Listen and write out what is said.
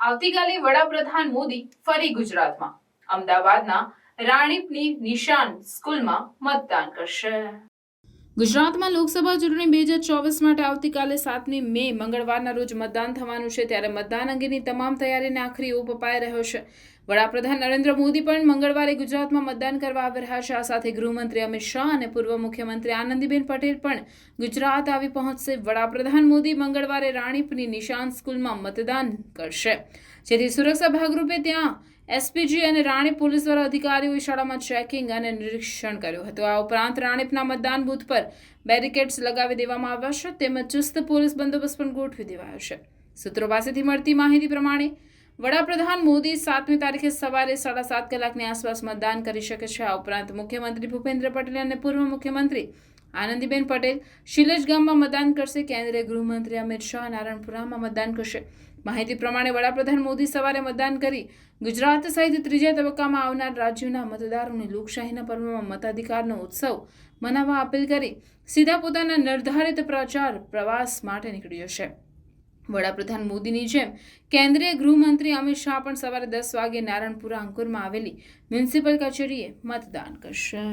આવતીકાલે વડાપ્રધાન મોદી ફરી ગુજરાતમાં અમદાવાદના રાણીપની નિશાન સ્કૂલમાં મતદાન કરશે। ગુજરાતમાં લોકસભા ચૂંટણી 2024 માટે આવતીકાલે 7મી મે મંગળવારના રોજ મતદાન થવાનું છે। ત્યારે મતદાન અંગેની તમામ તૈયારીને આખરી ઓપ અપાઈ રહ્યો છે। વડાપ્રધાન નરેન્દ્ર મોદી પણ મંગળવારે ગુજરાતમાં મતદાન કરવા આવી રહ્યા છે। આ સાથે ગૃહમંત્રી અમિત શાહ અને પૂર્વ મુખ્યમંત્રી આનંદીબેન પટેલ પણ ગુજરાત આવી પહોંચશે। વડાપ્રધાન મોદી મંગળવારે રાણીપની નિશાન સ્કૂલમાં મતદાન કરશે, જેથી સુરક્ષા ભાગરૂપે ત્યાં એસપીજી અને રાણીપ પોલીસ દ્વારા અધિકારીઓએ શાળામાં ચેકિંગ અને નિરીક્ષણ કર્યું હતું। આ ઉપરાંત રાણીપના મતદાન બૂથ પર બેરિકેડ્સ લગાવી દેવામાં આવ્યા છે, તેમજ ચુસ્ત પોલીસ બંદોબસ્ત પણ ગોઠવી દેવાયો છે। સૂત્રો પાસેથી મળતી માહિતી પ્રમાણે વડાપ્રધાન મોદી 7મી તારીખે સવારે 7:30 કલાકની આસપાસ મતદાન કરી શકે છે। આ ઉપરાંત મુખ્યમંત્રી ભૂપેન્દ્ર પટેલ અને પૂર્વ મુખ્યમંત્રી આનંદીબેન પટેલ શિલજ ગામમાં મતદાન કરશે। કેન્દ્રીય ગૃહમંત્રી અમિત શાહ નારણપુરામાં મતદાન કરશે। માહિતી પ્રમાણે વડાપ્રધાન મોદી સવારે મતદાન કરી ગુજરાત સહિત ત્રીજા તબક્કામાં આવનાર રાજ્યોના મતદારોને લોકશાહીના પર્વમાં મતાધિકારનો ઉત્સવ મનાવવા અપીલ કરી સીધા પોતાના નિર્ધારિત પ્રચાર પ્રવાસ માટે નીકળી જશે। વડાપ્રધાન મોદીની જેમ કેન્દ્રીય ગૃહમંત્રી અમિત શાહ પણ સવારે 10 વાગે નારણપુરા અંકુરમાં આવેલી મ્યુનિસિપલ કચેરીએ મતદાન કરશે।